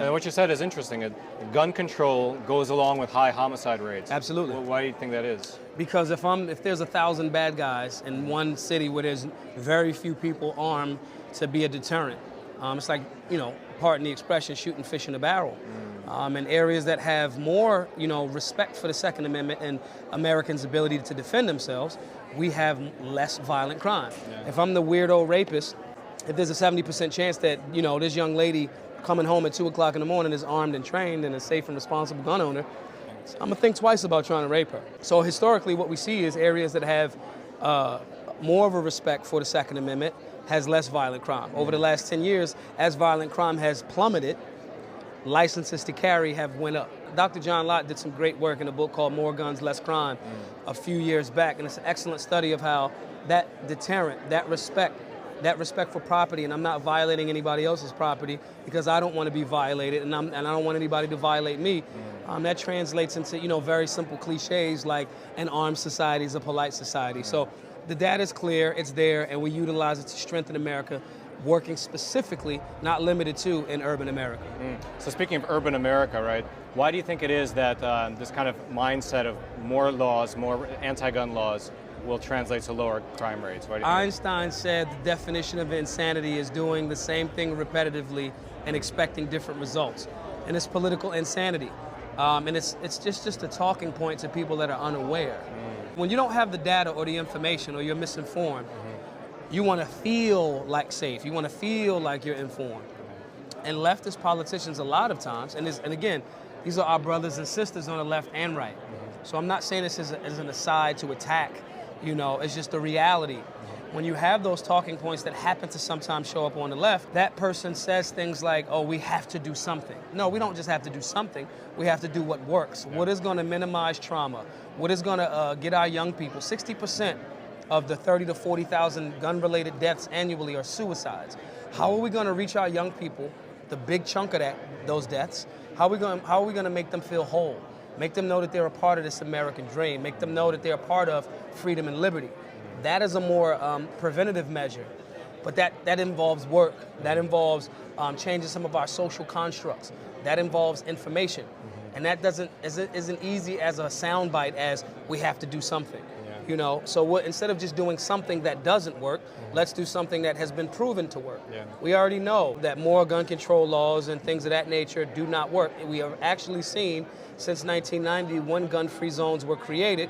What you said is interesting. Gun control goes along with high homicide rates. Absolutely. Why do you think that is? Because if there's 1,000 bad guys in one city where there's very few people armed to be a deterrent, it's like, pardon the expression, shooting fish in a barrel. In areas that have more, respect for the Second Amendment and Americans' ability to defend themselves, we have less violent crime. Yeah. If I'm the weirdo rapist, if there's a 70% chance that, this young lady coming home at 2 o'clock in the morning is armed and trained and a safe and responsible gun owner, I'm gonna think twice about trying to rape her. So historically what we see is areas that have more of a respect for the Second Amendment has less violent crime. Over the last 10 years, as violent crime has plummeted, licenses to carry have went up. Dr. John Lott did some great work in a book called More Guns, Less Crime a few years back, and it's an excellent study of how that deterrent, that respect for property, and I'm not violating anybody else's property because I don't want to be violated, and I don't want anybody to violate me. That translates into very simple cliches like an armed society is a polite society. So the data is clear, it's there, and we utilize it to strengthen America, working specifically, not limited to, in urban America. So speaking of urban America, right? Why do you think it is that this kind of mindset of more laws, more anti-gun laws, will translate to lower crime rates? Why do you think? Einstein said the definition of insanity is doing the same thing repetitively and expecting different results. And it's political insanity. And it's just a talking point to people that are unaware. When you don't have the data or the information or you're misinformed, you want to feel like safe. You want to feel like you're informed. And leftist politicians a lot of times, and again, these are our brothers and sisters on the left and right. So I'm not saying this as an aside to attack, it's just the reality. When you have those talking points that happen to sometimes show up on the left, that person says things like, oh, we have to do something. No, we don't just have to do something. We have to do what works. Yeah. What is going to minimize trauma? What is going to get our young people? 60% of the 30 to 40,000 gun-related deaths annually are suicides. How are we going to reach our young people, the big chunk of those deaths? How are we going to make them feel whole? Make them know that they're a part of this American dream. Make them know that they're a part of freedom and liberty. That is a more preventative measure, but that involves work. That involves changing some of our social constructs. That involves information, and that isn't easy as a soundbite as we have to do something. So instead of just doing something that doesn't work, let's do something that has been proven to work. Yeah. We already know that more gun control laws and things of that nature do not work. We have actually seen since 1990, when gun-free zones were created,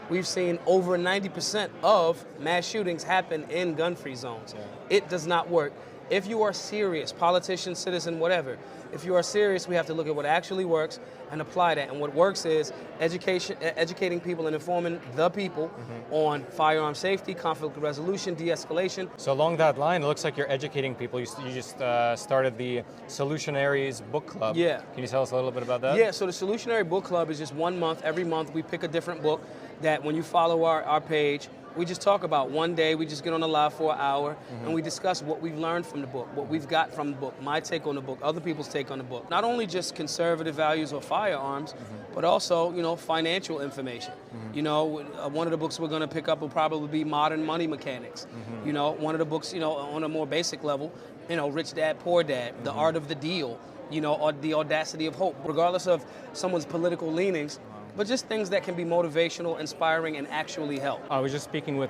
we've seen over 90% of mass shootings happen in gun-free zones. Yeah. It does not work. If you are serious, politician, citizen, whatever, if you are serious, we have to look at what actually works and apply that. And what works is educating people and informing the people on firearm safety, conflict resolution, de-escalation. So along that line, it looks like you're educating people. You just started the Solutionaries Book Club. Yeah. Can you tell us a little bit about that? Yeah, so the Solutionary Book Club is just 1 month. Every month we pick a different book that when you follow our page, we just talk about. One day we just get on the live for an hour and we discuss what we've learned from the book, what we've got from the book, my take on the book, other people's take on the book. Not only just conservative values or firearms, but also, financial information. One of the books we're going to pick up will probably be Modern Money Mechanics. One of the books, on a more basic level, Rich Dad, Poor Dad, The Art of the Deal, or The Audacity of Hope. Regardless of someone's political leanings, but just things that can be motivational, inspiring, and actually help. I was just speaking with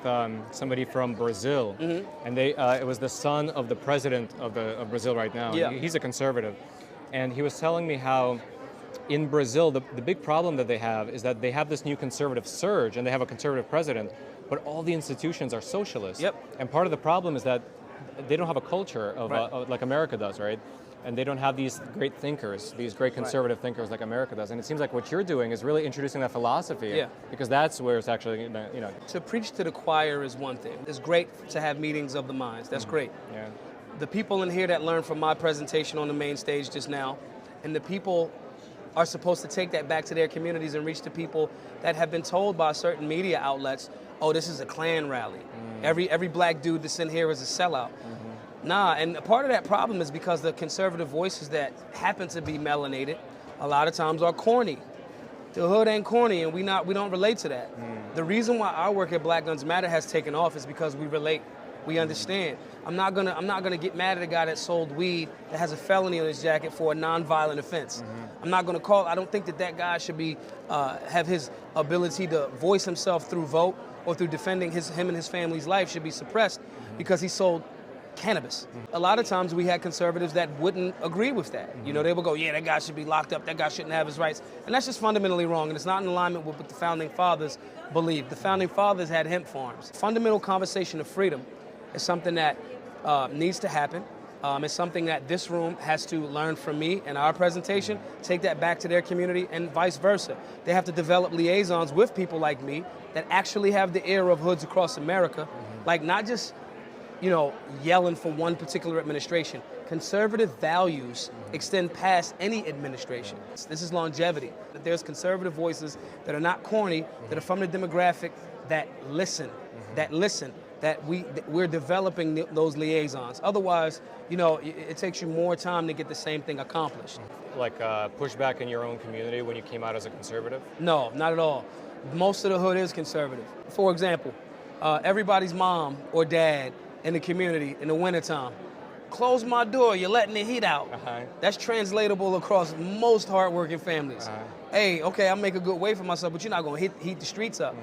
somebody from Brazil, and it was the son of the president of Brazil right now. Yeah. He's a conservative, and he was telling me how in Brazil, the big problem that they have is that they have this new conservative surge, and they have a conservative president, but all the institutions are socialist. Yep. And part of the problem is that they don't have a culture of right. like America does, right? And they don't have these great thinkers, these great conservative thinkers like America does. And it seems like what you're doing is really introducing that philosophy, because that's where it's actually, To preach to the choir is one thing. It's great to have meetings of the minds. That's great. Yeah. The people in here that learned from my presentation on the main stage just now, and the people are supposed to take that back to their communities and reach the people that have been told by certain media outlets, oh, this is a Klan rally. Every black dude that's in here is a sellout. Nah, and a part of that problem is because the conservative voices that happen to be melanated a lot of times are corny. The hood ain't corny, and we don't relate to that. The reason why our work at Black Guns Matter has taken off is because we relate We understand. I'm not gonna get mad at a guy that sold weed that has a felony on his jacket for a non-violent offense. I'm not gonna I don't think that guy should be have his ability to voice himself through vote or through defending him and his family's life should be suppressed because he sold cannabis. A lot of times we had conservatives that wouldn't agree with that. You know, they would go, yeah, that guy should be locked up, that guy shouldn't have his rights. And that's just fundamentally wrong, and it's not in alignment with what the Founding Fathers believed. The Founding Fathers had hemp farms. Fundamental conversation of freedom is something that needs to happen. It's something that this room has to learn from me and our presentation, take that back to their community, and vice versa. They have to develop liaisons with people like me that actually have the ear of hoods across America, like not just yelling for one particular administration. Conservative values extend past any administration. This is longevity. That there's conservative voices that are not corny, that are from the demographic that listen, that we're developing those liaisons. Otherwise, it takes you more time to get the same thing accomplished. Like pushback in your own community when you came out as a conservative? No, not at all. Most of the hood is conservative. For example, everybody's mom or dad in the community in the wintertime, close my door, you're letting the heat out. That's translatable across most hardworking families. Hey, okay, I'll make a good way for myself, but you're not gonna heat the streets up.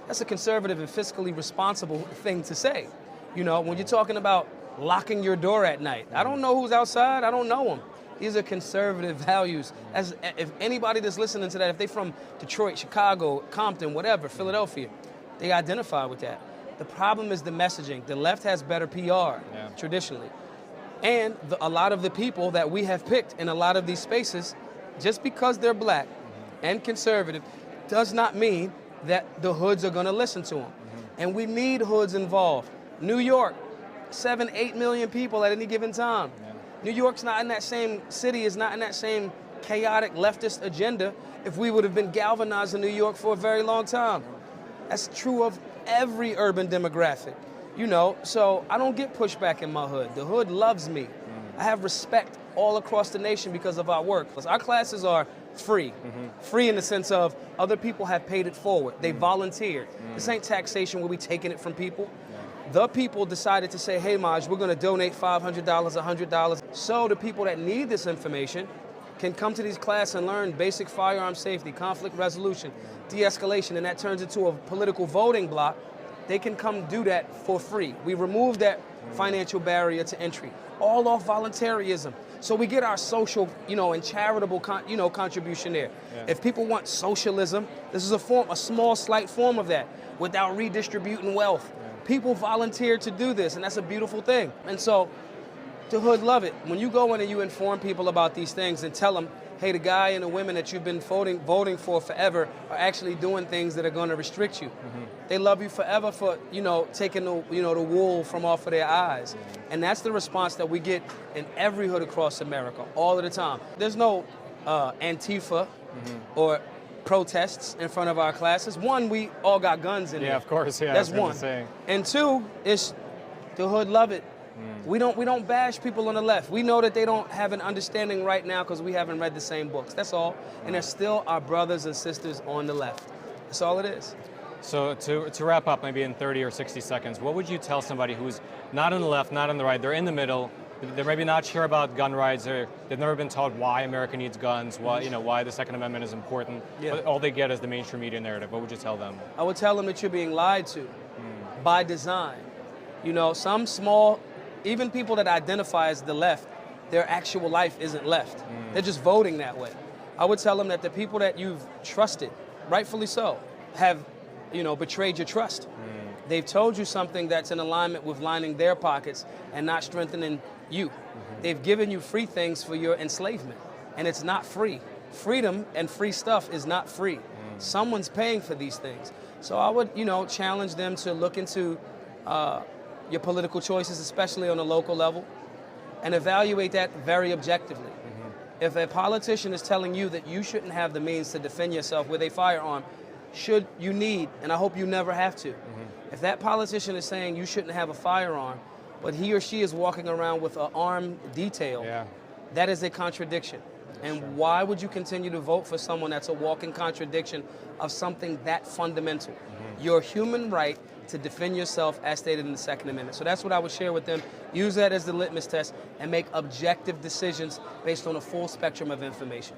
That's a conservative and fiscally responsible thing to say. When you're talking about locking your door at night, I don't know who's outside, I don't know them. These are conservative values. As if anybody that's listening to that, if they're from Detroit, Chicago, Compton, whatever, Philadelphia, they identify with that. The problem is the messaging. The left has better PR, traditionally. And a lot of the people that we have picked in a lot of these spaces, just because they're black and conservative, does not mean that the hoods are gonna listen to them. And we need hoods involved. New York, 7, 8 million people at any given time. New York's not in that same city, is not in that same chaotic leftist agenda if we would have been galvanized in New York for a very long time. That's true of every urban demographic, so I don't get pushback in my hood. The hood loves me. I have respect all across the nation because of our work. Our classes are free. Free in the sense of other people have paid it forward. They volunteered. This ain't taxation where we taking it from people. The people decided to say, hey, Maj, we're gonna donate $500, $100, so the people that need this information can come to these classes and learn basic firearm safety, conflict resolution, de-escalation, and that turns into a political voting block. They can come do that for free. We remove that financial barrier to entry, all off voluntarism. So we get our social, and charitable, contribution there. If people want socialism, this is a small, slight form of that, without redistributing wealth. People volunteer to do this, and that's a beautiful thing. And so, the hood love it. When you go in and you inform people about these things and tell them, hey, the guy and the women that you've been voting for forever are actually doing things that are going to restrict you. They love you forever for, taking the wool from off of their eyes. And that's the response that we get in every hood across America, all of the time. There's no Antifa or protests in front of our classes. One, we all got guns in there. Yeah, of course, yeah. That's one. And two, it's the hood love it. We don't bash people on the left. We know that they don't have an understanding right now because we haven't read the same books. That's all. And they're still our brothers and sisters on the left. That's all it is. So to wrap up, maybe in 30 or 60 seconds, what would you tell somebody who's not on the left, not on the right, they're in the middle, they're maybe not sure about gun rights, they've never been taught why America needs guns, why the Second Amendment is important, but all they get is the mainstream media narrative. What would you tell them? I would tell them that you're being lied to by design. Some small, even people that identify as the left, their actual life isn't left. They're just voting that way. I would tell them that the people that you've trusted, rightfully so, have betrayed your trust. They've told you something that's in alignment with lining their pockets and not strengthening you. They've given you free things for your enslavement, and it's not free. Freedom and free stuff is not free. Someone's paying for these things. So I would, challenge them to look into your political choices, especially on a local level, and evaluate that very objectively. If a politician is telling you that you shouldn't have the means to defend yourself with a firearm, should you need, and I hope you never have to. If that politician is saying you shouldn't have a firearm, but he or she is walking around with an armed detail, that is a contradiction. And why would you continue to vote for someone that's a walking contradiction of something that fundamental? Your human right to defend yourself as stated in the Second Amendment. So that's what I would share with them. Use that as the litmus test and make objective decisions based on a full spectrum of information.